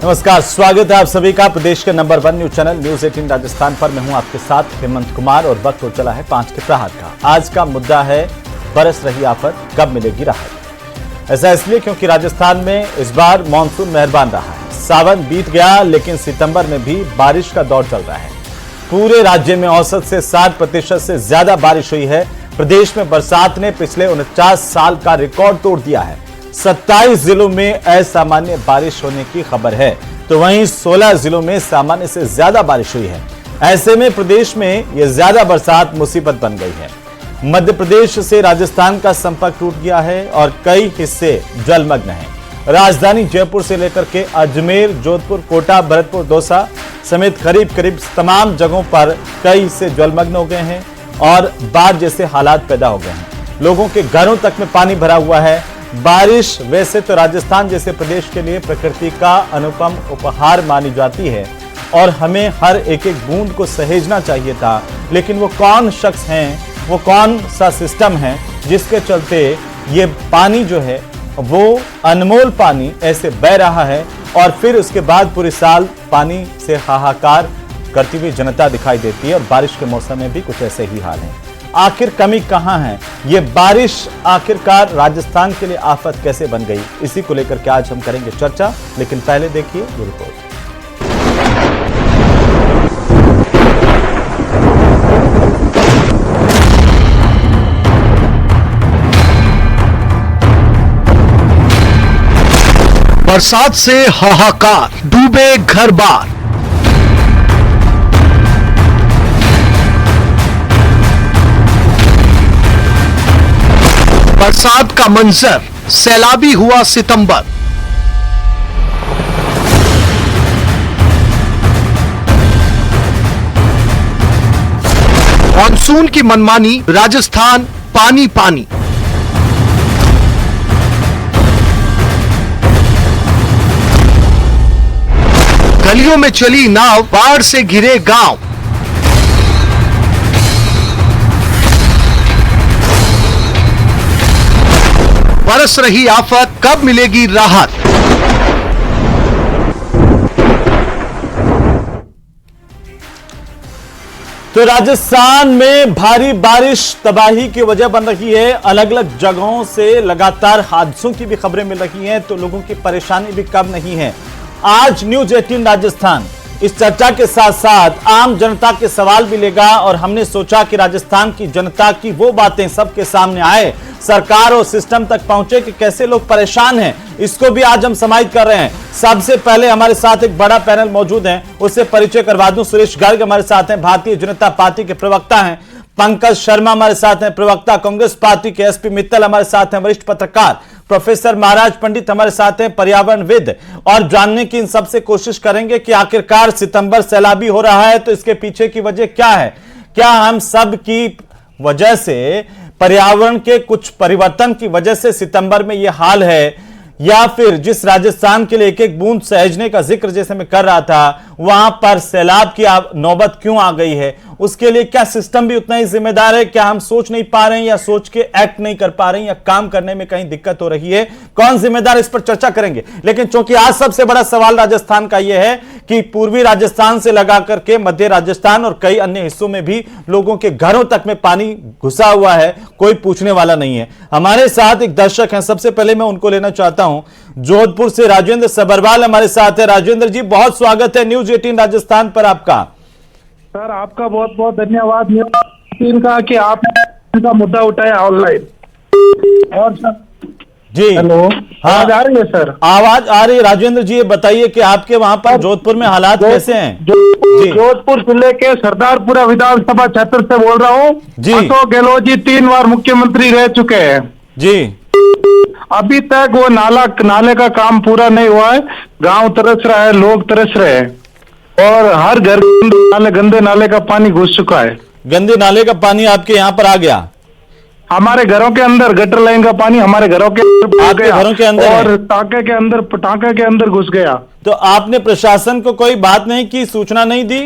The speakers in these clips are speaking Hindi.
नमस्कार, स्वागत है आप सभी का प्रदेश के number 1 news channel news 18 Rajasthan पर। मैं हूं आपके साथ हेमंत कुमार और वक्त हो चला है 5 के प्रहार का। आज का मुद्दा है बरस रही आफत, कब मिलेगी राहत। ऐसा इसलिए क्योंकि राजस्थान में इस बार मानसून मेहरबान रहा है। सावन बीत गया लेकिन सितंबर में भी बारिश का दौर चल रहा है। पूरे राज्य में औसत से 60% से ज्यादा बारिश हुई है। प्रदेश में बरसात ने पिछले 49 साल का रिकॉर्ड तोड़ दिया है। 27 जिलों में असामान्य बारिश होने की खबर है, तो वहीं 16 जिलों में सामान्य से ज्यादा बारिश हुई है। ऐसे में प्रदेश में यह ज्यादा बरसात मुसीबत बन गई है। मध्य प्रदेश से राजस्थान का संपर्क टूट गया है और कई हिस्से जलमग्न हैं। राजधानी जयपुर से लेकर के अजमेर, जोधपुर, कोटा, भरतपुर, दौसा समेत करीब तमाम जगहों पर कई हिस्से जलमग्न हो गए हैं और बाढ़ जैसे हालात पैदा हो गए हैं। लोगों के घरों तक में पानी भरा हुआ है। बारिश वैसे तो राजस्थान जैसे प्रदेश के लिए प्रकृति का अनुपम उपहार मानी जाती है और हमें हर एक एक बूंद को सहेजना चाहिए था, लेकिन वो कौन शख्स हैं, वो कौन सा सिस्टम है जिसके चलते ये पानी जो है वो अनमोल पानी ऐसे बह रहा है और फिर उसके बाद पूरे साल पानी से हाहाकार करती हुई जनता दिखाई देती है। और बारिश के मौसम में भी कुछ ऐसे ही हाल है। आखिर कमी कहां है? ये बारिश आखिरकार राजस्थान के लिए आफत कैसे बन गई, इसी को लेकर के आज हम करेंगे चर्चा। लेकिन पहले देखिए ये रिपोर्ट। बरसात से हाहाकार, डूबे घर बार। बरसात का मंजर, सैलाबी हुआ सितंबर। मानसून की मनमानी, राजस्थान पानी पानी। गलियों में चली नाव, बाढ़ से घिरे गांव। बरस रही आफत, कब मिलेगी राहत। तो राजस्थान में भारी बारिश तबाही की वजह बन रही है। अलग अलग जगहों से लगातार हादसों की भी खबरें मिल रही हैं, तो लोगों की परेशानी भी कम नहीं है। आज न्यूज 18 राजस्थान इस चर्चा के साथ साथ आम जनता के सवाल भी लेगा और हमने सोचा कि राजस्थान की जनता की वो बातें सबके सामने आए, सरकार और सिस्टम तक पहुंचे कि कैसे लोग परेशान हैं, इसको भी आज हम समाहित कर रहे हैं। सबसे पहले हमारे साथ एक बड़ा पैनल मौजूद है, उससे परिचय करवा दूं। सुरेश गर्ग हमारे साथ हैं, भारतीय जनता पार्टी के प्रवक्ता हैं। पंकज शर्मा हमारे साथ हैं, प्रवक्ता कांग्रेस पार्टी के। एसपी मित्तल हमारे साथ हैं, वरिष्ठ पत्रकार। प्रोफेसर महाराज पंडित हमारे साथ हैं, पर्यावरणविद। और जानने की इन सबसे कोशिश करेंगे कि आखिरकार सितंबर सैलाबी हो रहा है तो इसके पीछे की वजह क्या है। क्या हम सब की वजह से, पर्यावरण के कुछ परिवर्तन की वजह से सितंबर में यह हाल है, या फिर जिस राजस्थान के लिए एक एक बूंद सहेजने का जिक्र जैसे मैं कर रहा था, वहां पर सैलाब की नौबत क्यों आ गई है? उसके लिए क्या सिस्टम भी उतना ही जिम्मेदार है? क्या हम सोच नहीं पा रहे हैं या सोच के एक्ट नहीं कर पा रहे हैं या काम करने में कहीं दिक्कत हो रही है? कौन जिम्मेदार, इस पर चर्चा करेंगे। लेकिन चूंकि आज सबसे बड़ा सवाल राजस्थान का यह है कि पूर्वी राजस्थान से लगा करके मध्य राजस्थान और कई अन्य हिस्सों में भी लोगों के घरों तक में पानी घुसा हुआ है, कोई पूछने वाला नहीं है। हमारे साथ एक दर्शक हैं, सबसे पहले मैं उनको लेना चाहता हूं। जोधपुर से राजेंद्र सबरवाल हमारे साथ है। राजेंद्र जी, बहुत स्वागत है न्यूज 18 राजस्थान पर आपका। सर, आपका बहुत बहुत धन्यवाद का कि आपने इनका मुद्दा उठाया ऑनलाइन। और सर जी, हेलो, आवाज आ रही है सर? आवाज आ रही है। राजेंद्र जी, ये बताइए कि आपके वहां पर जोधपुर में हालात कैसे हैं? जोधपुर जिले के सरदारपुरा विधानसभा क्षेत्र से बोल रहा हूँ जी। अशोक गहलोत जी 3 बार मुख्यमंत्री रह चुके हैं जी। अभी तक वो नाले का काम पूरा नहीं हुआ है। गांव तरस रहा है, लोग तरस रहे हैं और हर घर गंदे नाले का पानी घुस चुका है। गंदे नाले का पानी आपके यहाँ पर आ गया? हमारे घरों के अंदर गटर लाइन का पानी हमारे घरों के घरों के अंदर और टांके के अंदर घुस गया। तो आपने प्रशासन को कोई बात नहीं की, सूचना नहीं दी?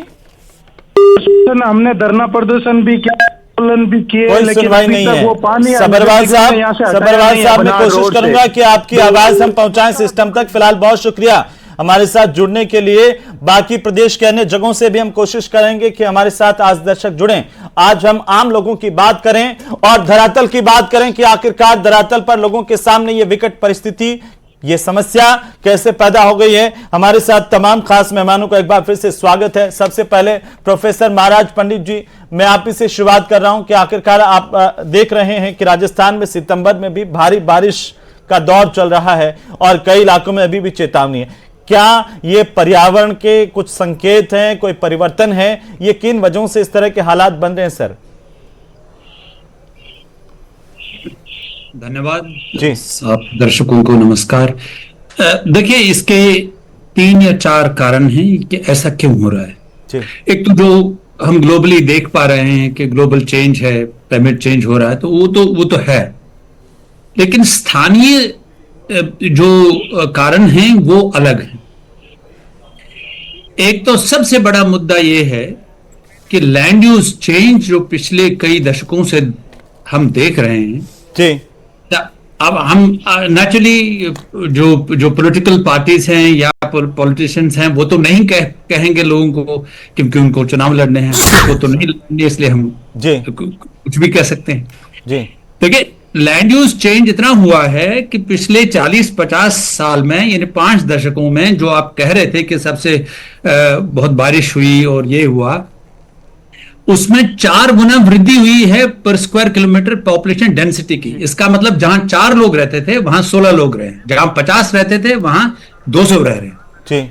हमने धरना प्रदर्शन भी किया, आंदोलन भी किए, कोई सुनवाई नहीं है। वो पानी सबरवाल साहब मैं कोशिश करूंगा कि आपकी आवाज हम पहुंचाएं सिस्टम तक। फिलहाल बहुत शुक्रिया। हमारे साथ जुड़ने के लिए। बाकी प्रदेश के अन्य जगहों से भी हम कोशिश करेंगे कि हमारे साथ आज दर्शक जुड़ें। आज हम आम लोगों की बात करें और धरातल की बात करें कि आखिरकार धरातल पर लोगों के सामने ये विकट परिस्थिति, ये समस्या कैसे पैदा हो गई है। हमारे साथ तमाम खास मेहमानों का एक बार फिर से स्वागत है। सबसे पहले प्रोफेसर महाराज पंडित जी, मैं आप ही से शुरुआत कर रहा हूं कि आखिरकार आप देख रहे हैं कि राजस्थान में सितंबर में भी भारी बारिश का दौर चल रहा है और कई इलाकों में अभी भी चेतावनी है। क्या ये पर्यावरण के कुछ संकेत हैं, कोई परिवर्तन है? ये किन वजहों से इस तरह के हालात बन रहे हैं सर? धन्यवाद जी। आप दर्शकों को नमस्कार। देखिए, इसके 3 या 4 कारण हैं कि ऐसा क्यों हो रहा है। जी। एक तो जो हम ग्लोबली देख पा रहे हैं कि ग्लोबल चेंज है, क्लाइमेट चेंज हो रहा है, तो वो तो है, लेकिन स्थानीय जो कारण हैं वो अलग हैं। एक तो सबसे बड़ा मुद्दा ये है कि लैंड यूज चेंज जो पिछले कई दशकों से हम देख रहे हैं। जी। अब हम नेचुरली जो पॉलिटिकल पार्टीज हैं या पॉलिटिशियंस हैं वो तो नहीं कहेंगे लोगों को, क्योंकि उनको चुनाव लड़ने हैं, वो तो नहीं लड़ने, इसलिए हम जी कुछ भी कह सकते हैं। जी। देखिए, लैंड यूज चेंज इतना हुआ है कि पिछले 40-50 साल में, यानी 5 दशकों में, जो आप कह रहे थे कि सबसे बहुत बारिश हुई और ये हुआ, उसमें 4 गुना वृद्धि हुई है पर स्क्वायर किलोमीटर पॉपुलेशन डेंसिटी की। इसका मतलब जहां 4 लोग रहते थे वहां 16 लोग रहे, जहां 50 रहते थे वहां 200 रह रहे। जी।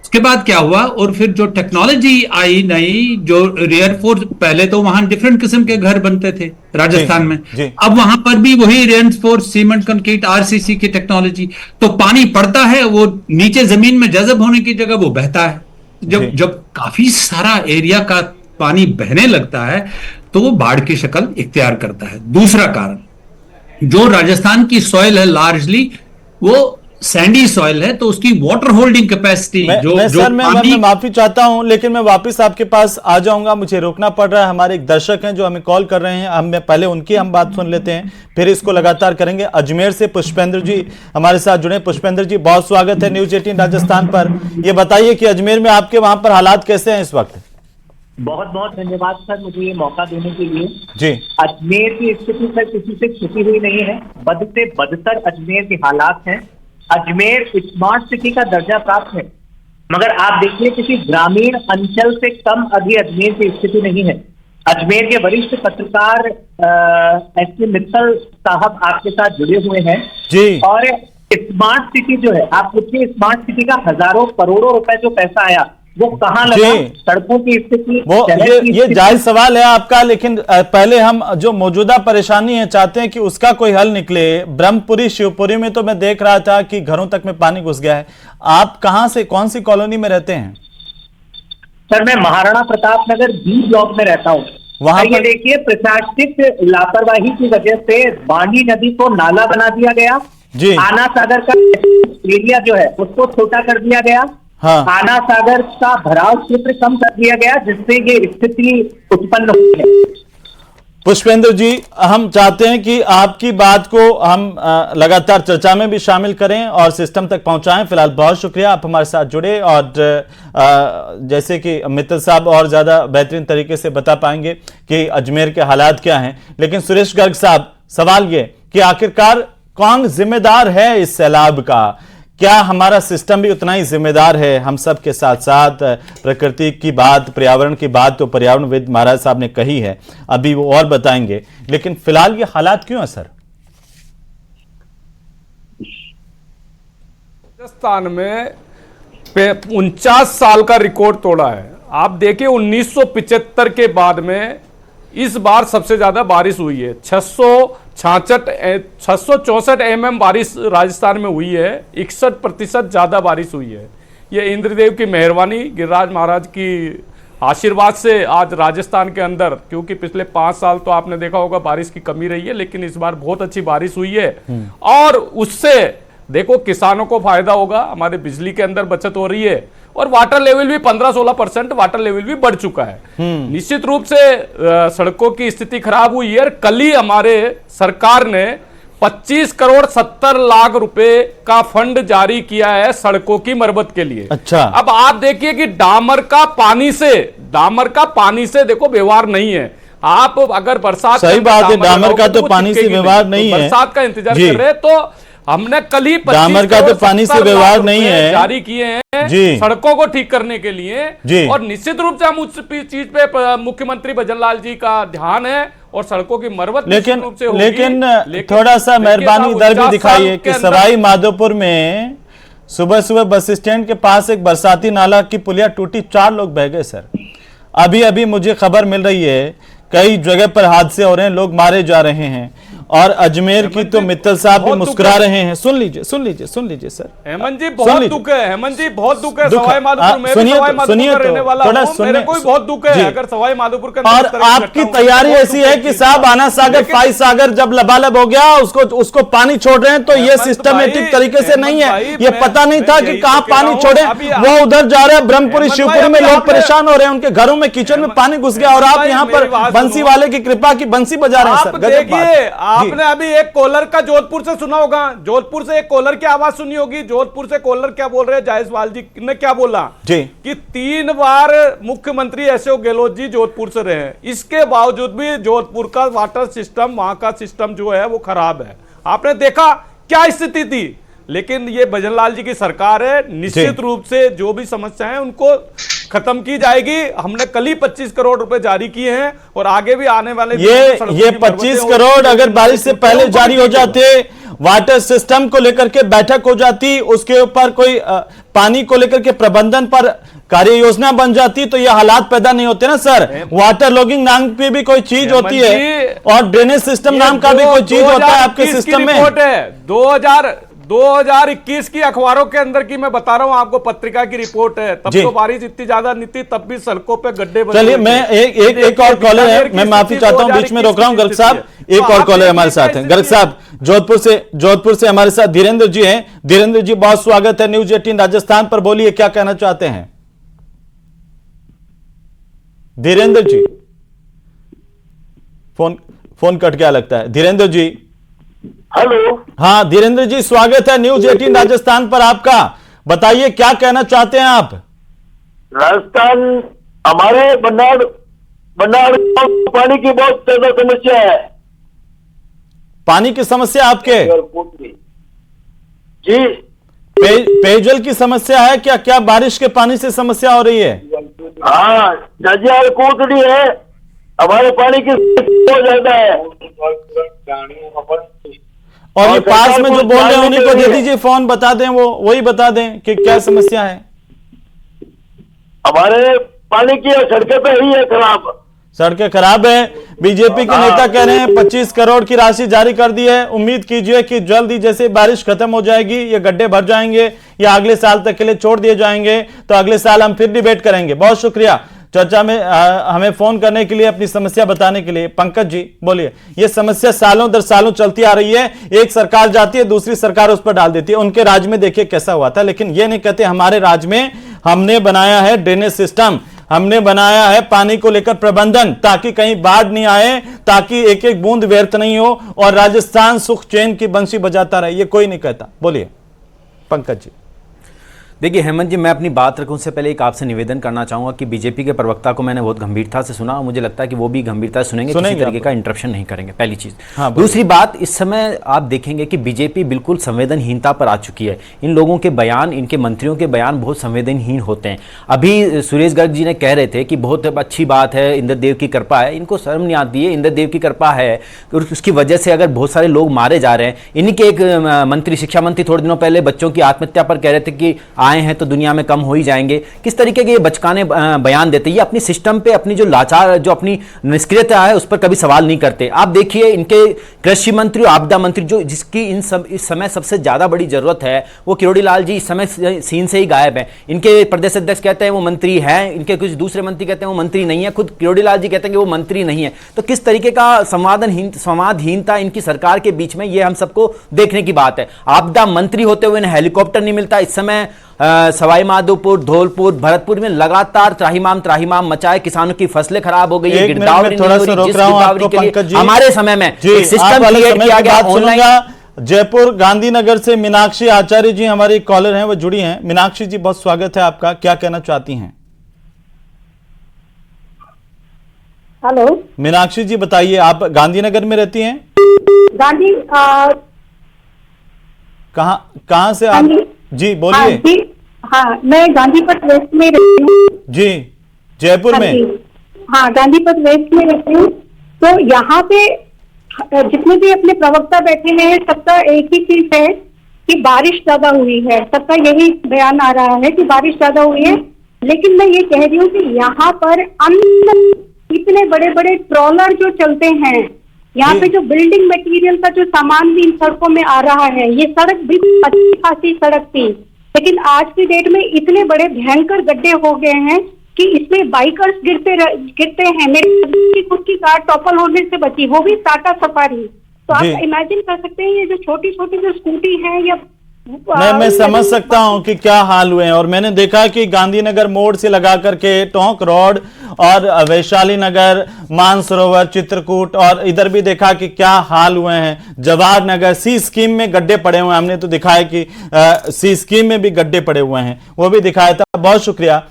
उसके बाद क्या हुआ, और फिर जो टेक्नोलॉजी आई नई, जो रेयरफोर्स, पहले तो वहां डिफरेंट किस्म के घर बनते थे राजस्थान में, अब वहां पर भी वही रेयरफोर्स, सीमेंट, कंक्रीट, आरसीसी की टेक्नोलॉजी। तो पानी पड़ता है, वो नीचे जमीन में जज़ब होने की जगह वो बहता है। जब काफी सारा एरिया का पानी बहने लगता है तो वो बाढ़ की शक्ल इख्तियार करता है। दूसरा कारण, जो राजस्थान की सॉइल है लार्जली वो सैंडी सॉइल है, तो उसकी वाटर होल्डिंग कैपेसिटी मैं माफी चाहता हूं, लेकिन मैं वापस आपके पास आ जाऊंगा, मुझे रोकना पड़ रहा है। हमारे एक दर्शक हैं जो हमें कॉल कर रहे हैं, हम पहले उनकी हम बात सुन लेते हैं, फिर इसको लगातार करेंगे। अजमेर से पुष्पेंद्र जी हमारे साथ जुड़े। पुष्पेंद्र जी, बहुत स्वागत है न्यूज 18 राजस्थान पर। ये बताइए कि अजमेर में आपके वहां पर हालात कैसे हैं इस वक्त? बहुत बहुत धन्यवाद सर, मुझे ये मौका देने के लिए। जी। अजमेर की स्थिति सर किसी से छुपी हुई नहीं है, बद से बदतर अजमेर के हालात हैं। अजमेर स्मार्ट सिटी का दर्जा प्राप्त है, मगर आप देखिए किसी ग्रामीण अंचल से कम अभी अजमेर की स्थिति नहीं है। अजमेर के वरिष्ठ पत्रकार एस मित्तल साहब आपके साथ जुड़े हुए हैं जी। और स्मार्ट सिटी जो है, आप पूछिए स्मार्ट सिटी का हजारों करोड़ों रुपए जो पैसा आया वो कहां लगा? सड़कों की स्थिति, वो ये जायज सवाल है आपका, लेकिन पहले हम जो मौजूदा परेशानी है चाहते हैं कि उसका कोई हल निकले। ब्रह्मपुरी, शिवपुरी में तो मैं देख रहा था कि घरों तक में पानी घुस गया है। आप कहां से, कौन सी कॉलोनी में रहते हैं? सर, मैं महाराणा प्रताप नगर बी ब्लॉक में रहता हूँ। वहां ये देखिए, प्रशासनिक लापरवाही की वजह से बांडी नदी को नाला बना दिया गया जी। आना सागर का एरिया जो है उसको छोटा कर दिया गया। हाँ। आना सागर का भराव क्षेत्र कम कर दिया गया, जिससे ये स्थिति उत्पन्न हुई है। पुष्पेंद्र जी, हम चाहते हैं कि आपकी बात को हम लगातार चर्चा में भी शामिल करें और सिस्टम तक पहुंचाएं। फिलहाल बहुत शुक्रिया, आप हमारे साथ जुड़े और जैसे कि मित्तल साहब और ज्यादा बेहतरीन तरीके से बता पाएंगे कि अजमेर के हालात क्या हैं। लेकिन सुरेश गर्ग साहब, सवाल ये कि आखिरकार कौन जिम्मेदार है इस सैलाब का? क्या हमारा सिस्टम भी उतना ही जिम्मेदार है? हम सब के साथ साथ प्रकृति की बात, पर्यावरण की बात तो पर्यावरणविद महाराज साहब ने कही है, अभी वो और बताएंगे, लेकिन फिलहाल ये हालात क्यों है सर? राजस्थान में 49 साल का रिकॉर्ड तोड़ा है। आप देखिए 1975 के बाद में इस बार सबसे ज्यादा बारिश हुई है। 664 mm बारिश राजस्थान में हुई है, 61% ज्यादा बारिश हुई है। ये इंद्रदेव की मेहरबानी, गिरिराज महाराज की आशीर्वाद से आज राजस्थान के अंदर, क्योंकि पिछले 5 साल तो आपने देखा होगा बारिश की कमी रही है, लेकिन इस बार बहुत अच्छी बारिश हुई है और उससे देखो किसानों को फायदा होगा, हमारे बिजली के अंदर बचत हो रही है और वाटर लेवल भी 15-16% वाटर लेवल भी बढ़ चुका है। निश्चित रूप से सड़कों की स्थिति खराब हुई है। कल ही हमारे सरकार ने 25 करोड़ 70 लाख रुपए का फंड जारी किया है सड़कों की मरम्मत के लिए। अच्छा, अब आप देखिए कि डामर का पानी से देखो व्यवहार नहीं है। आप अगर बरसात, सही बात है, डामर का तो पानी से व्यवहार नहीं है, बरसात का इंतजार कर रहे हैं, तो हमने कल ही डामर का तो पानी से व्यवहार नहीं है जारी किए हैं सड़कों को ठीक करने के लिए। और निश्चित रूप से हम उस चीज पे मुख्यमंत्री भजन लाल जी का ध्यान है और सड़कों की मरम्मत लेकिन रूप से होगी। लेकिन थोड़ा सा मेहरबानी इधर भी दिखाइए कि सवाई माधोपुर में सुबह सुबह बस स्टैंड के पास एक बरसाती नाला की पुलिया टूटी, 4 लोग बह गए सर। अभी अभी मुझे खबर मिल रही है कई जगह पर हादसे हो रहे हैं, लोग मारे जा रहे हैं। और अजमेर की तो मित्तल साहब भी मुस्कुरा रहे हैं। सुन लीजिए सर। हेमंत जी बहुत दुख है, हेमंत जी बहुत दुख है। सवाई माधोपुर में रहने वाला हूं, मेरे को बहुत दुख है अगर सवाई माधोपुर का। और आपकी तैयारी ऐसी है कि साहब आना सागर फाई सागर जब लबालब हो गया उसको पानी छोड़ रहे हैं, तो ये सिस्टमेटिक तरीके से नहीं है। ये पता नहीं था कि कहां पानी छोड़े, वो उधर जा रहे हैं ब्रह्मपुरी शिवपुरी में, लोग परेशान हो रहे हैं, उनके घरों में किचन में पानी घुस गया और आप यहाँ पर बंसी वाले की कृपा की बंसी बजा रहे हैं सर। देखिए आपने अभी एक कॉलर का जोधपुर से सुना होगा, जोधपुर से एक कॉलर की आवाज सुनी होगी। जोधपुर से कॉलर क्या बोल रहे हैं, जायसवाल जी ने क्या बोला जी कि 3 बार मुख्यमंत्री अशोक गहलोत जी जोधपुर से रहे, इसके बावजूद भी जोधपुर का वाटर सिस्टम, वहां का सिस्टम जो है वो खराब है। आपने देखा क्या स्थिति थी। लेकिन ये भजन लाल जी की सरकार है, निश्चित रूप से जो भी समस्या है उनको खत्म की जाएगी। हमने कल ही 25 करोड़ रुपए जारी किए हैं और आगे भी आने वाले ये 25 करोड़ अगर बारिश से पहले जारी हो जाते, वाटर सिस्टम को लेकर के बैठक हो जाती, उसके ऊपर कोई पानी को लेकर के प्रबंधन पर कार्य योजना बन जाती, तो ये हालात पैदा नहीं होते ना सर। वाटर लॉगिंग नाम की भी कोई चीज होती है और ड्रेनेज सिस्टम नाम का भी कोई चीज होता है आपके सिस्टम में। 2021 की अखबारों के अंदर की मैं बता रहा हूं आपको, पत्रिका की रिपोर्ट है। तब तो बारिश इतनी ज्यादा नहीं थी, तब भी सड़कों पे गड्ढे बने। चलिए मैं एक और कॉलर है, मैं माफी चाहता हूं बीच में रोक रहा हूं। गर्ग साहब एक और कॉलर हमारे साथ हैं। गर्ग साहब जोधपुर से हमारे साथ धीरेन्द्र जी हैं। धीरेन्द्र जी बहुत स्वागत है न्यूज 18 राजस्थान पर। बोलिए क्या कहना चाहते हैं धीरेन्द्र जी। फोन कट गया लगता है। धीरेन्द्र जी हेलो। हाँ धीरेन्द्र जी स्वागत है न्यूज 18 राजस्थान पर आपका। बताइए क्या कहना चाहते हैं आप। राजस्थान हमारे बन्नाड़ पानी की बहुत ज्यादा समस्या है। पानी की समस्या आपके जी पेयजल की समस्या है क्या? क्या बारिश के पानी से समस्या हो रही है? हाँ जजियाल कूदड़ी है, हमारे पानी की बहुत ज्यादा है। और ये पास में जो बोल रहे हैं उन्हीं को दे दीजिए फोन, बता दें, वो वही बता दें कि क्या समस्या है। हमारे पानी की सड़कें पे ही है खराब, सड़कें खराब है। बीजेपी के नेता कह रहे हैं 25 करोड़ की राशि जारी कर दी है, उम्मीद कीजिए कि जल्द ही जैसे बारिश खत्म हो जाएगी ये गड्ढे भर जाएंगे या अगले साल तक के लिए छोड़ दिए जाएंगे, तो अगले साल हम फिर डिबेट करेंगे। बहुत शुक्रिया चर्चा में हमें फोन करने के लिए, अपनी समस्या बताने के लिए। पंकज जी बोलिए। ये समस्या सालों दर सालों चलती आ रही है, एक सरकार जाती है दूसरी सरकार उस पर डाल देती है। उनके राज्य में देखिए कैसा हुआ था, लेकिन ये नहीं कहते हमारे राज्य में हमने बनाया है ड्रेनेज सिस्टम, हमने बनाया है पानी को लेकर प्रबंधन, ताकि कहीं बाढ़ नहीं आए, ताकि एक एक बूंद व्यर्थ नहीं हो और राजस्थान सुख चैन की बंसी बजाता रहे। ये कोई नहीं कहता। बोलिए पंकज जी। देखिए हेमंत जी, मैं अपनी बात रखूं उससे पहले एक आपसे निवेदन करना चाहूंगा कि बीजेपी के प्रवक्ता को मैंने बहुत गंभीरता से सुना और मुझे लगता है कि वो भी गंभीरता से सुनेंगे, किसी तरीके का इंटरप्शन नहीं करेंगे, पहली चीज। हाँ, दूसरी बात, इस समय आप देखेंगे कि बीजेपी बिल्कुल संवेदनहीनता पर आ चुकी है। इन लोगों के बयान, इनके मंत्रियों के बयान बहुत संवेदनहीन होते हैं। अभी सुरेश गर्ग जी ने कह रहे थे कि बहुत अच्छी बात है, इंद्रदेव की कृपा है। इनको शर्म नहीं आती है, इंद्रदेव की कृपा है और उसकी वजह से अगर बहुत सारे लोग मारे जा रहे हैं। इन्हीं के एक मंत्री, शिक्षा मंत्री थोड़े दिनों पहले बच्चों की आत्महत्या पर कह रहे थे कि आए हैं तो दुनिया में कम हो ही जाएंगे। किस तरीके के ये बचकाने बयान देते, ये अपनी सिस्टम पे अपनी जो लाचार, जो अपनी निष्क्रियता है उस पर कभी सवाल नहीं करते। आप देखिए इनके कृषि मंत्री और आपदा मंत्री, जो जिसकी इस समय सबसे ज्यादा बड़ी जरूरत है, वो किरोड़ी लाल जी इस समय सीन से ही गायब है। इनके प्रदेश अध्यक्ष कहते हैं वो मंत्री हैं, इनके कुछ दूसरे मंत्री कहते हैं वो मंत्री नहीं है, खुद किरोड़ी लाल जी कहते हैं कि वो मंत्री नहीं है। तो किस तरीके का संवादहीनता इनकी सरकार के बीच में, ये हम सबको देखने की बात है। आपदा मंत्री होते हुए इन्हें हेलीकॉप्टर नहीं मिलता। इस समय सवाई माधोपुर, धौलपुर, भरतपुर में लगातार त्राहिमाम मचाए, किसानों की फसलें खराब हो गई है, गिरदावरी नहीं हो रही, जिस गिरदावरी के लिए हमारे समय में एक सिस्टम क्रिएट किया गया ऑनलाइन। जयपुर गांधीनगर से मीनाक्षी आचार्य जी हमारी कॉलर हैं, वो जुड़ी हैं। मीनाक्षी जी बहुत स्वागत है आपका, क्या कहना चाहती हैं? हेलो मीनाक्षी जी बताइए, आप गांधीनगर में रहती हैं? गांधी कहाँ से आप? जी बोलिए। हाँ, मैं गांधीपथ वेस्ट में रहती हूँ। जी, जयपुर में? हाँ, गांधीपथ वेस्ट में रहती हूँ। तो यहाँ पे जितने भी अपने प्रवक्ता बैठे हैं, सबका एक ही चीज है कि बारिश ज्यादा हुई है। सबका यही बयान आ रहा है कि बारिश ज्यादा हुई है। लेकिन मैं ये कह रही हूँ कि यहाँ पर इतने बड़े बड़े ट्रॉलर जो चलते हैं, यहाँ पे जो बिल्डिंग मटेरियल का जो सामान भी इन सड़कों में आ रहा है, ये सड़क भी अच्छी खासी सड़क थी, लेकिन आज की डेट में इतने बड़े भयंकर गड्ढे हो गए हैं कि इसमें बाइकर्स गिरते हैं। मेरी खुद की कार टॉपल होने से बची, वो भी टाटा सफारी। तो आप इमेजिन कर सकते हैं ये जो छोटी छोटी जो स्कूटी है या मैं समझ सकता हूं कि क्या हाल हुए हैं। और मैंने देखा कि गांधीनगर मोड़ से लगा करके टोंक रोड और वैशाली नगर, मानसरोवर, चित्रकूट और इधर भी देखा कि क्या हाल हुए हैं। जवाहर नगर सी स्कीम में गड्ढे पड़े हुए हैं, हमने तो दिखाया कि सी स्कीम में भी गड्ढे पड़े हुए हैं, वो भी दिखाया था। बहुत शुक्रिया।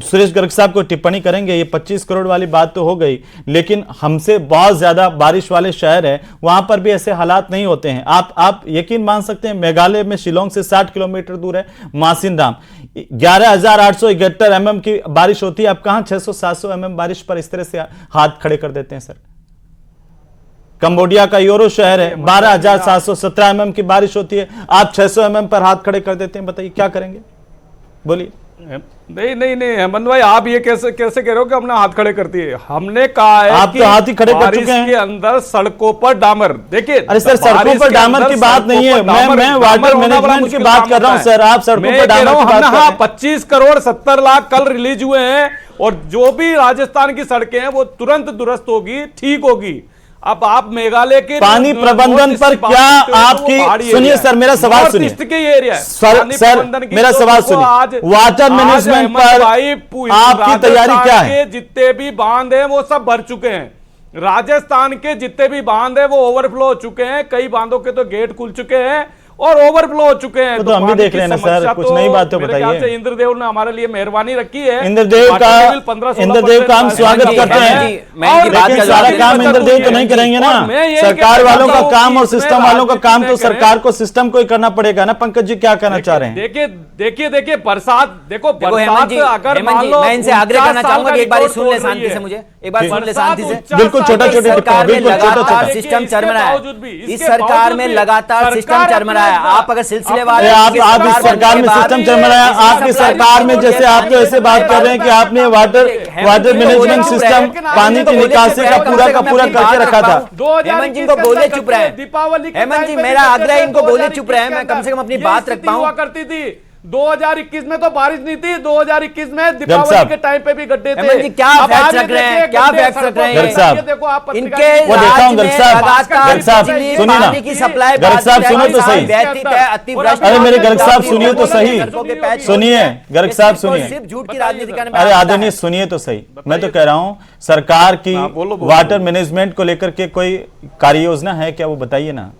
सुरेश गर्ग साहब को टिप्पणी करेंगे। ये 25 करोड़ वाली बात तो हो गई, लेकिन हमसे बहुत ज्यादा बारिश वाले शहर है, वहां पर भी ऐसे हालात नहीं होते हैं। आप यकीन मान सकते हैं, मेघालय में शिलोंग से 60 किलोमीटर दूर है मासिनराम, 11,871 mm की बारिश होती है। आप कहां 600-700 mm बारिश पर इस तरह से हाथ खड़े कर देते हैं सर? कंबोडिया का योरो शहर है, 12,717 mm की बारिश होती है, आप 600 mm पर हाथ खड़े कर देते हैं। बताइए क्या करेंगे, बोलिए। नहीं हेमंत भाई, आप ये कैसे कह रहे हो कि हमने हाथ खड़े करती है? हमने कहा है आप तो हाथ ही खड़े कर चुके हैं। के अंदर सड़कों पर डामर, देखिए। अरे सर, सड़कों पर डामर की बात नहीं है, मैं वाटर मैनेजमेंट की बात कर रहा हूं सर। आप सड़कों पर डामर की बात कर रहे हैं। 25 करोड़ 70 लाख कल रिलीज हुए हैं, और जो भी राजस्थान की सड़कें हैं वो तुरंत दुरुस्त होगी, ठीक होगी। अब आप मेघालय के पानी प्रबंधन पर क्या आपकी, सुनिए सर मेरा सवाल सुनिए सर, मेरा सवाल सुनिए। वाटर मैनेजमेंट पर आपकी तैयारी क्या है? जितने भी बांध हैं वो सब भर चुके हैं। राजस्थान के जितने भी बांध हैं वो ओवरफ्लो हो चुके हैं, कई बांधों के तो गेट खुल चुके हैं और ओवरफ्लो हो चुके हैं। तो हम भी देख रहे हैं ना सर, कुछ नई बात तो बताइए। इंद्रदेव ने हमारे लिए मेहरबानी रखी है। इंद्रदेव का हम स्वागत करते हैं, लेकिन सारा काम इंद्रदेव तो नहीं करेंगे ना। सरकार वालों का काम और सिस्टम वालों का काम तो सरकार को, सिस्टम को ही करना पड़ेगा ना। पंकज जी क्या कहना चाह रहे हैं? देखिए बरसात, देखो बरसात अगर मान लो, मैं इनसे आग्रह करना चाहूंगा कि एक बार सुन ले शांति से, मुझे एक बार सुन ले शांति से। बिल्कुल छोटा-छोटा सिस्टम चरमरा है, इस सरकार में लगातार सिस्टम चरमरा है। आप अगर सिलसिलेवार आप इस सरकार में सिस्टम चरमराया, आपकी सरकार में जैसे आप तो ऐसे बात कर रहे हैं कि आपने वाटर मैनेजमेंट सिस्टम, पानी की निकासी का पूरा करके रखा था। हेमंत जी को बोले चुप रहे, दीपावली हेमंत जी मेरा आग्रह इनको बोले चुप रहे, मैं कम से कम अपनी बात रख पाऊं। करती थी 2021 में तो बारिश नहीं थी, 2021 में दीपावली के टाइम पे भी गड्ढे थे। हेमंत जी क्या फैक्ट रख रहे हैं, क्या फैक्ट रख रहे हैं? देखो आप इनके वो देखा हूं गर्ग साहब पानी की सप्लाई, गर्ग साहब सुनो तो सही। अरे मेरे गर्ग साहब सुनिए तो सही, सुनिए गर्ग साहब सुनिए। सिर्फ झूठ की राजनीति करने, अरे आदरणीय सुनिए तो सही। मैं तो कह रहा हूं सरकार की वाटर मैनेजमेंट को लेकर के कोई कार्य योजना है क्या, वो बताइए ना।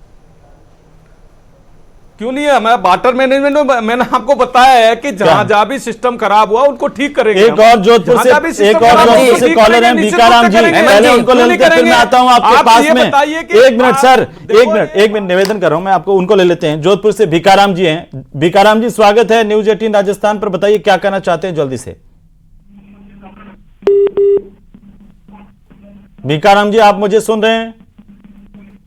क्यों नहीं है? मैं वाटर मैनेजमेंट में मैंने आपको बताया है कि जहां भी सिस्टम खराब हुआ उनको ठीक करेंगे। एक और जोधपुर से कॉलर हैं भीखाराम जी, पहले उनको ले लेते हैं, फिर मैं आता हूं आपके पास में। एक मिनट सर, एक मिनट निवेदन कर रहा हूं मैं आपको, उनको ले लेते हैं। जोधपुर से भीखाराम जी हैं। भीखाराम जी स्वागत है न्यूज 18 राजस्थान पर, बताइए क्या कहना चाहते हैं जल्दी से। भीखाराम जी आप मुझे सुन रहे हैं?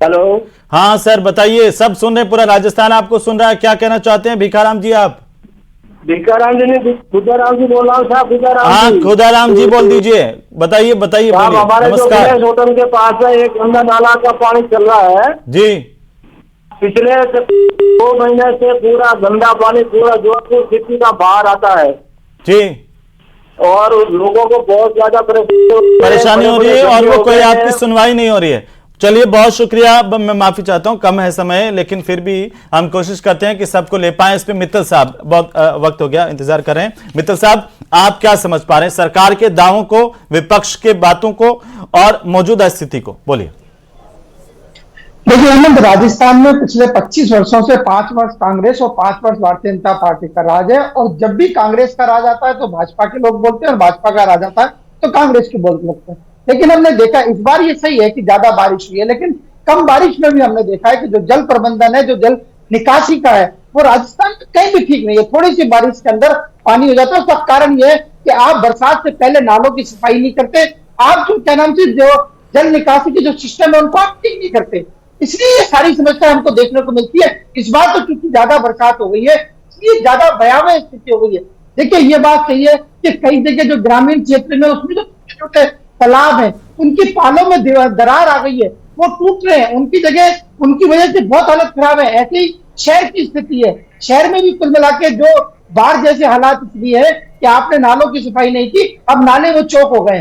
हेलो, हाँ सर बताइए, सब सुन रहे, पूरा राजस्थान आपको सुन रहा है, क्या कहना चाहते हैं भीखाराम जी आप? भीखाराम जी नहीं, खुदाराम जी बोल रहा हूँ साहब। हाँ खुदाराम जी बोल दीजिए, बताइए हमारे नमस्कार। होटल के पास है, एक गंदा नाला का पानी चल रहा है जी। पिछले 2 महीने से पूरा गंदा पानी पूरा जोधपुर सिटी का बाहर आता है जी, और लोगों को बहुत ज्यादा परेशानी हो रही है और वो कोई आपकी सुनवाई नहीं हो रही है। चलिए बहुत शुक्रिया। मैं माफी चाहता हूं, कम है समय, लेकिन फिर भी हम कोशिश करते हैं कि सबको ले पाएं। इस पे मित्तल साहब, बहुत वक्त हो गया, इंतजार कर रहे हैं। मित्तल साहब, आप क्या समझ पा रहे हैं सरकार के दावों को, विपक्ष के बातों को और मौजूदा स्थिति को? बोलिए। देखिए हेमंत, राजस्थान में पिछले 25 वर्षों से 5 वर्ष कांग्रेस और 5 वर्ष भारतीय जनता पार्टी का राज है, और जब भी कांग्रेस का राज आता है तो भाजपा के लोग बोलते हैं, और भाजपा का राज आता है तो कांग्रेस के बोलते लगते हैं। लेकिन हमने देखा इस बार ये सही है कि ज्यादा बारिश हुई है, लेकिन कम बारिश में भी हमने देखा है कि जो जल प्रबंधन है, जो जल निकासी का है, वो राजस्थान में कहीं भी ठीक नहीं है। थोड़ी सी बारिश के अंदर पानी हो जाता है। उसका कारण यह है कि आप बरसात से पहले नालों की सफाई नहीं करते, आप जो क्या नाम से जो जल निकासी के जो सिस्टम है उनको आप ठीक नहीं करते, इसलिए ये सारी समस्या हमको देखने को मिलती है। इस बार तो क्योंकि ज्यादा बरसात हो गई है, इसलिए ज्यादा भयावह स्थिति हो गई है। देखिए ये बात सही है कि कई जगह जो ग्रामीण क्षेत्र में उसमें जो छोटे छोटे तालाब है, उनकी पालों में दरार आ गई है, वो टूट रहे हैं, उनकी जगह, उनकी वजह से बहुत हालत खराब है। ऐसे ही शहर की स्थिति है, शहर में भी कुल मिला के जो बाढ़ जैसे हालात इसलिए है कि आपने नालों की सफाई नहीं की, अब नाले वो चौक हो गए।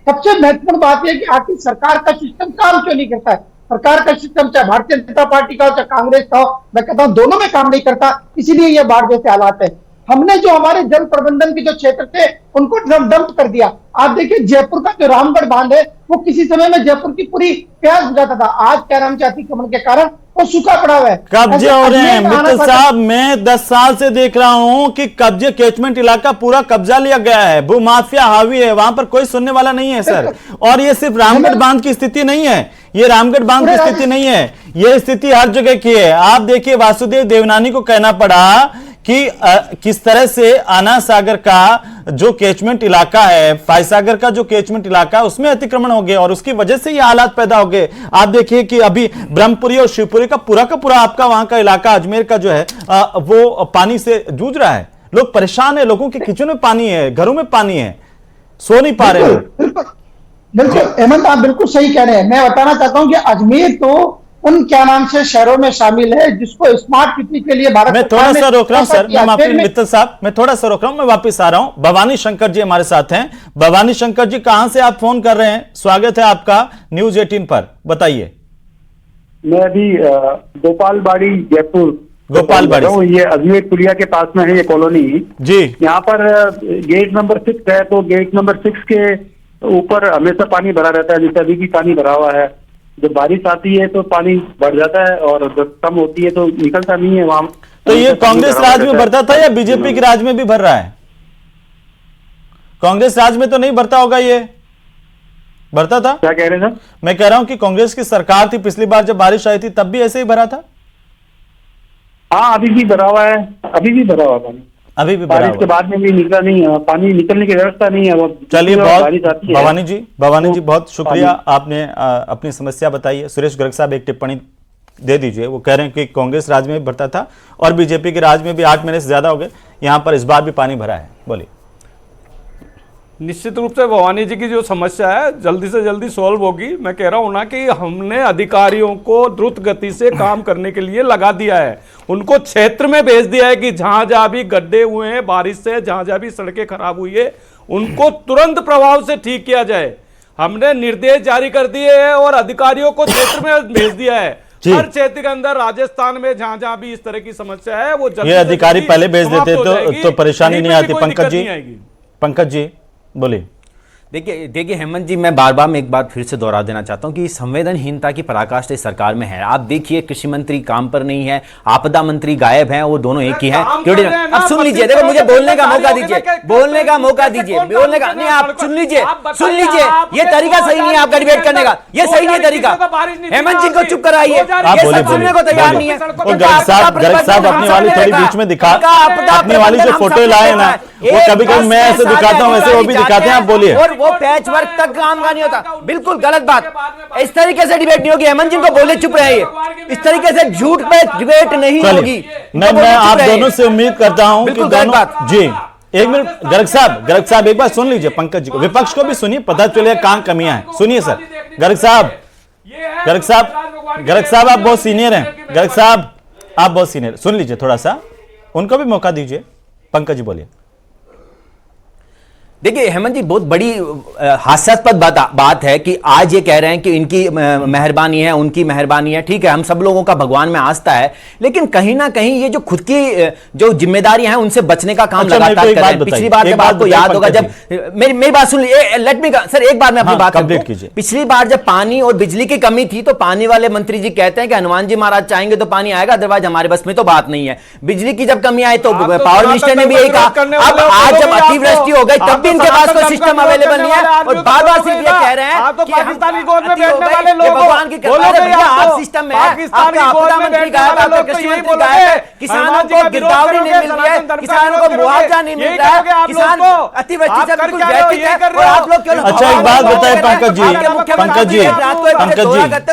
सबसे महत्वपूर्ण बात यह कि आखिर सरकार का सिस्टम काम क्यों नहीं करता है। सरकार का सिस्टम चाहे भारतीय जनता पार्टी का हो चाहे कांग्रेस का हो, मैं कहता हूं दोनों में काम नहीं करता, इसीलिए ये बाढ़ जैसे हालात है। हमने जो हमारे जल प्रबंधन के जो क्षेत्र थे उनको डंप कर दिया। आप देखिए जयपुर का जो रामगढ़ बांध है, वो किसी समय में जयपुर की पूरी प्यास बुझाता था, आज क्या नाम से अतिक्रमण के कारण वो सूखा पड़ा हुआ है, कब्जे हो रहे हैं। मित्तल साहब, मैं 10 साल से देख रहा हूं कि कब्जे, कैचमेंट इलाका पूरा कब्जा लिया गया है, भूमाफिया हावी है, वहां पर कोई सुनने वाला नहीं है सर। और ये सिर्फ रामगढ़ बांध की स्थिति नहीं है, ये रामगढ़ बांध की स्थिति नहीं है, ये स्थिति हर जगह की है। आप देखिए वासुदेव देवनानी को कहना पड़ा कि किस तरह से आना सागर का जो कैचमेंट इलाका है, फायसागर का जो कैचमेंट इलाका है, उसमें अतिक्रमण हो गया और उसकी वजह से ये हालात पैदा हो गए। आप देखिए कि अभी ब्रह्मपुरी और शिवपुरी का पूरा आपका वहां का इलाका, अजमेर का जो है वो पानी से जूझ रहा है। लोग परेशान है, लोगों के किचन में पानी है, घरों में पानी है, सो नहीं पा रहे लोग। बिल्कुल हेमंत, आप बिल्कुल सही कह रहे हैं। मैं बताना चाहता हूं कि अजमेर तो उन क्या नाम से शहरों में शामिल है जिसको स्मार्ट सिटी के लिए भारत, मैं थोड़ा सा रोक रहा हूं सर, मैं माफी मित्तल साहब, मैं थोड़ा सा रोक रहा हूं, मैं वापस आ रहा हूं। भवानी शंकर जी हमारे साथ हैं। भवानी शंकर जी, कहां से आप फोन कर रहे हैं? स्वागत है आपका न्यूज 18 पर, बताइए। मैं अभी गोपालबाड़ी, जयपुर गोपालबाड़ी, ये अजमेर पुलिया के पास में है ये कॉलोनी जी। यहाँ पर गेट नंबर 6 है, तो गेट नंबर 6 के ऊपर हमेशा पानी भरा रहता है, जैसे अभी भी पानी भरा हुआ है। जब बारिश आती है तो पानी बढ़ जाता है और जब कम होती है तो निकलता नहीं है वहां। तो ये कांग्रेस राज में भरता था या बीजेपी के राज में भी भर रहा है? कांग्रेस राज में तो नहीं भरता होगा, ये भरता था? क्या कह रहे हैं सर? मैं कह रहा हूं कि कांग्रेस की सरकार थी, पिछली बार जब बारिश आई थी तब भी ऐसे ही भरा था। हाँ, अभी भी भरा हुआ है, अभी भी भरा हुआ पानी, अभी भी बारिश के बाद में भी निकला नहीं है, पानी निकलने की व्यवस्था नहीं है। वो चलिए, बहुत भवानी जी तो बहुत शुक्रिया, आपने अपनी समस्या बताई है। सुरेश गर्ग साहब एक टिप्पणी दे दीजिए। वो कह रहे हैं कि कांग्रेस राज में भी भरता था और बीजेपी के राज में भी 8 महीने से ज्यादा हो गए, यहां पर इस बार भी पानी भरा है। बोलिए। निश्चित रूप से भवानी जी की जो समस्या है जल्दी से जल्दी सॉल्व होगी। मैं कह रहा हूं ना कि हमने अधिकारियों को द्रुत गति से काम करने के लिए लगा दिया है, उनको क्षेत्र में भेज दिया है कि जहां जहां भी गड्ढे हुए हैं बारिश से, जहां जहां भी सड़कें खराब हुई है, उनको तुरंत प्रभाव से ठीक किया जाए। हमने निर्देश जारी कर दिए हैं और अधिकारियों को क्षेत्र में भेज दिया है। हर क्षेत्र के अंदर राजस्थान में जहां जहां भी इस तरह की समस्या है वो ये अधिकारी पहले भेज देते तो परेशानी नहीं आती। पंकज जी बोलिए। देखिए हेमंत जी, मैं बार बार में एक बात फिर से दोहरा देना चाहता हूं कि संवेदनहीनता की पराकाष्ठा इस सरकार में है। आप देखिए कृषि मंत्री काम पर नहीं है, आपदा मंत्री गायब हैं, वो दोनों एक ही हैं। अब सुन लीजिए, देखो मुझे बोलने का मौका दीजिए, बोलने का मौका दीजिए, बोलने का नहीं, आप सुन लीजिए, ये तरीका सही नहीं है आपका डिबेट करने का, ये सही नहीं तरीका। हेमंत जी को चुप कराइए, ये सब सुनने को तैयार नहीं है। गर्ग साहब अपनी वाली थोड़ी बीच में दिखा, अपनी वाली जो फोटो लाए ना, वो कभी कभी मैं ऐसे दिखाता हूँ वैसे वो भी दिखाते हैं। आप बोलिए। और वो पैच वर्क तक काम का नहीं होता, बिल्कुल गलत बात। इस तरीके से डिबेट नहीं होगी। हेमंत जी को बोले चुप रहिए, इस तरीके से झूठ पे डिबेट नहीं होगी। मैं आप दोनों से उम्मीद करता हूं कि दोनों जी, एक मिनट गर्ग साहब एक बार सुन लीजिए पंकज जी को, विपक्ष को भी सुनिए, पता चले कहां कमियां हैं। सुनिए सर, गर्ग साहब आप बहुत सीनियर हैं, गर्ग साहब आप बहुत सीनियर, सुन लीजिए, थोड़ा सा उनको भी मौका दीजिए। पंकज जी बोलिए। देखिए हेमंत जी, बहुत बड़ी हास्यास्पद बात है कि आज ये कह रहे हैं कि इनकी मेहरबानी है, उनकी मेहरबानी है। ठीक है, हम सब लोगों का भगवान में आस्था है, लेकिन कहीं ना कहीं ये जो खुद की जो जिम्मेदारियां हैं उनसे बचने का काम लगातार कर रहे हैं। पिछली बार जब आपको याद होगा, जब मेरी बात सुन लीजिए, लेट मी सर, एक बार मैं अपनी बात कंप्लीट कीजिए। पिछली बार जब पानी और बिजली की कमी थी तो पानी वाले मंत्री जी कहते हैं कि हनुमान जी महाराज चाहेंगे तो पानी आएगा, अदरवाइज हमारे बस में तो बात नहीं है। बिजली की जब कमी आई तो पावर मिनिस्टर ने भी यही कहा। अब आज जब अतिवृष्टि हो गई तब भी इनके पास कोई सिस्टम अवेलेबल नहीं है, और बार बार सिर्फ ये कह रहे हैं कि पाकिस्तानी गोद में बैठने वाले लोग भगवान की कृपा से भैया आप सिस्टम में है, आपका आपदा मंत्री गायब, आपका कृषि मंत्री गायब है, किसानों को गिरदावरी नहीं मिल रही है, किसानों को मुआवजा नहीं मिल रहा है, किसान अतिवृष्टि से बिल्कुल व्यथित है, और आप लोग क्यों? अच्छा, एक बात बताइए पंकज जी,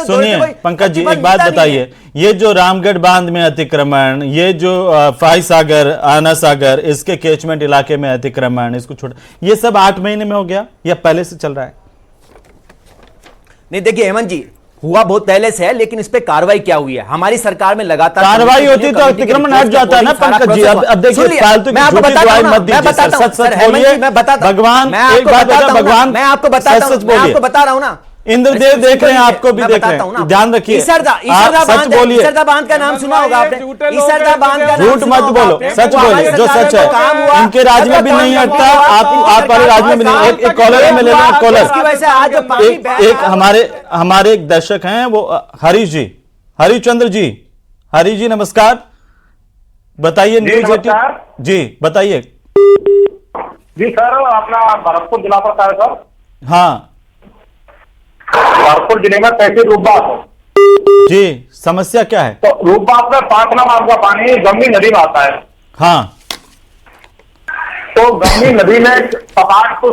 सुनिए पंकज जी, एक बात बताइए, ये जो रामगढ़ बांध में अतिक्रमण, ये जो फाई सागर, आना सागर, इसके कैचमेंट इलाके में अतिक्रमण, इसको छोड़, ये सब 8 महीने में हो गया या पहले से चल रहा है? नहीं देखिए हेमंत जी, हुआ बहुत पहले से है, लेकिन इस पे कार्रवाई क्या हुई है? हमारी सरकार में लगातार कार्रवाई होती तो अतिक्रमण हट जाता है ना पंकज जी। अब देखिए, मैं आपको बताता हूं, भगवान, एक बात बता, भगवान मैं आपको बताता हूं, मैं आपको बता रहा हूं ना, इंद्रदेव देख रहे हैं, आपको भी देख रहे हैं, ध्यान रखिए। सच बोलिए। ईसरदा बांध का नाम सुना होगा आपने? ईसरदा बांध का नाम, झूठ मत बोलो, सच बोलिए, जो सच है। इनके राज्य में भी नहीं हटता, आप वाले राज्य में भी नहीं। एक कॉलर में ले लें, एक कॉलर, एक हमारे एक दर्शक हैं, वो हरीश जी, हरिचंद्र जी, हरीश जी नमस्कार, बताइए न्यूज़ 18 जी, बताइए जी सर। अपना भरतपुर जिला पड़ता है सर। हाँ, भरतपुर जिले में तहसील रूपबाग जी, समस्या क्या है? तो रूपबाग में 5 नाम का पानी गंगी नदी में आता है। हाँ, तो गंगी नदी में कपाट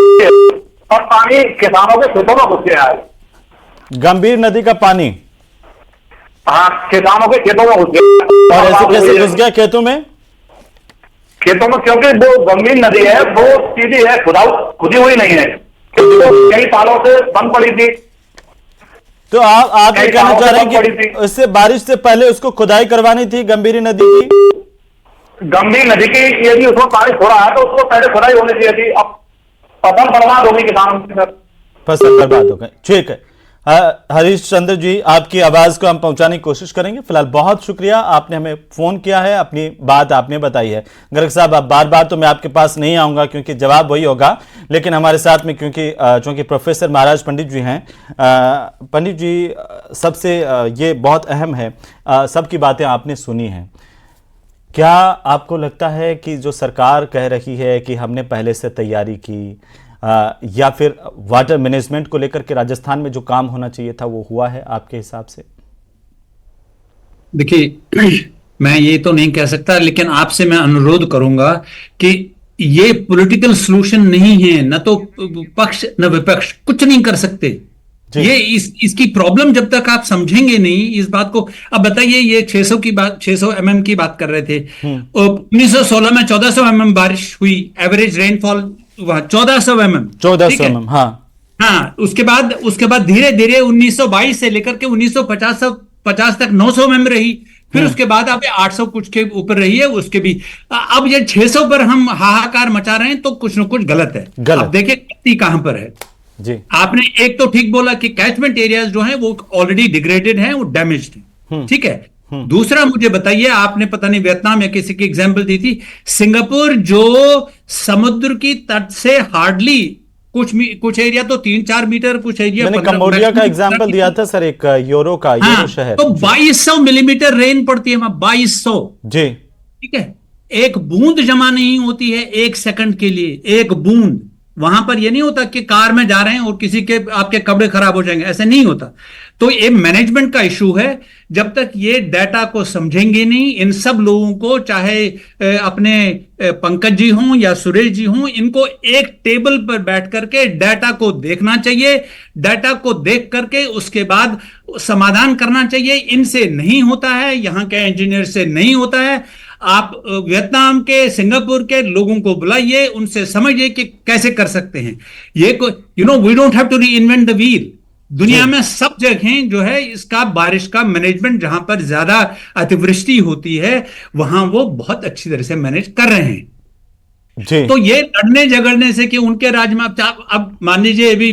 और पानी किसानों के खेतों में घुस गया है। गंभीर नदी का पानी, हाँ, किसानों के खेतों में घुस गया। और ऐसे कैसे घुस गया खेतों में? खेतों में क्योंकि वो गंभीर नदी है, वो सीधी है, खुदी हुई नहीं है, तो कई सालों से बंद पड़ी थी। तो आप ये कहना चाह रहे हैं कि इससे बारिश से पहले उसको खुदाई करवानी थी गंभीर नदी की? गंभीर नदी की यदि उसको बारिश हो रहा है तो उसको पहले खुदाई होनी चाहिए थी। अब फसल बर्बाद होगी किसानों की, फसल बर्बाद हो गई। ठीक है हरीश चंद्र जी, आपकी आवाज को हम पहुंचाने की कोशिश करेंगे। फिलहाल बहुत शुक्रिया, आपने हमें फोन किया है, अपनी बात आपने बताई है। गर्ग साहब, अब बार बार तो मैं आपके पास नहीं आऊंगा क्योंकि जवाब वही होगा, लेकिन हमारे साथ में चूंकि प्रोफेसर महाराज पंडित जी हैं, पंडित जी सबसे ये बहुत अहम है, सबकी बातें आपने सुनी हैं। क्या आपको लगता है कि जो सरकार कह रही है कि हमने पहले से तैयारी की, या फिर वाटर मैनेजमेंट को लेकर के राजस्थान में जो काम होना चाहिए था वो हुआ है आपके हिसाब से? देखिए, मैं ये तो नहीं कह सकता, लेकिन आपसे मैं अनुरोध करूंगा कि ये पॉलिटिकल सॉल्यूशन नहीं है, न तो पक्ष न विपक्ष कुछ नहीं कर सकते। ये इसकी प्रॉब्लम जब तक आप समझेंगे नहीं इस बात को। अब बताइए, ये 600 की बात, 600 mm की बात कर रहे थे। 1916 में 1400 mm बारिश हुई, एवरेज रेनफॉल 1400 mm। हाँ, उसके बाद धीरे धीरे 1922 से लेकर के 1950 तक 900 mm रही, फिर उसके बाद अब 800 कुछ के ऊपर रही है उसके भी। अब ये 600 पर हम हाहाकार मचा रहे हैं तो कुछ न कुछ गलत है। अब देखिए गलती कहां पर है जी। आपने एक तो ठीक बोला कि कैचमेंट एरियाज जो हैं वो ऑलरेडी डिग्रेडेड हैं, वो डैमेज्ड हैं, ठीक है। दूसरा मुझे बताइए, आपने पता नहीं वियतनाम या किसी की एग्जांपल दी थी, सिंगापुर जो समुद्र की तट से हार्डली कुछ एरिया तो 3-4 मीटर, कुछ एरिया, मैंने कंबोडिया का एग्जांपल दिया था सर, एक यूरो शहर, तो 2200 मिलीमीटर रेन पड़ती है वहां, 2200 जी, ठीक है। एक बूंद जमा नहीं होती है 1 सेकंड के लिए, एक बूंद। वहां पर यह नहीं होता कि कार में जा रहे हैं और किसी के आपके कपड़े खराब हो जाएंगे, ऐसे नहीं होता। तो ये मैनेजमेंट का इशू है। जब तक ये डाटा को समझेंगे नहीं, इन सब लोगों को, चाहे अपने पंकज जी हों या सुरेश जी हों, इनको एक टेबल पर बैठ करके डाटा को देखना चाहिए। डाटा को देख करके उसके बाद समाधान करना चाहिए। इनसे नहीं होता है, यहां के इंजीनियर से नहीं होता है। आप वियतनाम के, सिंगापुर के लोगों को बुलाइए, उनसे समझिए कि कैसे कर सकते हैं ये। We don't have to reinvent the wheel. दुनिया में सब जगह जो है इसका बारिश का मैनेजमेंट, जहां पर ज्यादा अतिवृष्टि होती है वहां वो बहुत अच्छी तरह से मैनेज कर रहे हैं। तो ये लड़ने झगड़ने से कि उनके राज में अब मान लीजिए अभी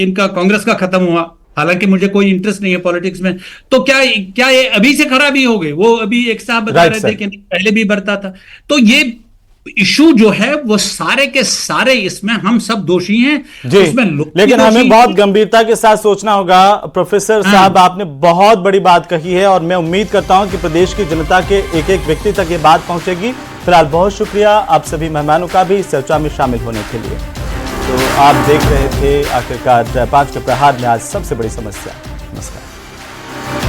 इनका कांग्रेस का खत्म हुआ, हालांकि मुझे कोई इंटरेस्ट नहीं है पॉलिटिक्स में, तो क्या ये अभी से खराबी हो गई? वो अभी एक साहब बता रहे थे कि पहले भी बढ़ता था। तो ये इशू जो है वो सारे के सारे इसमें हम सब दोषी हैं जी, लेकिन हमें बहुत गंभीरता के साथ सोचना होगा। प्रोफेसर साहब, आपने बहुत बड़ी बात कही है और मैं उम्मीद करता हूं कि प्रदेश की जनता के एक एक व्यक्ति तक ये बात पहुंचेगी। फिलहाल बहुत शुक्रिया आप सभी मेहमानों का भी इस चर्चा में शामिल होने के लिए। तो आप देख रहे थे आखिरकार 5 के प्रहार में आज सबसे बड़ी समस्या। नमस्कार।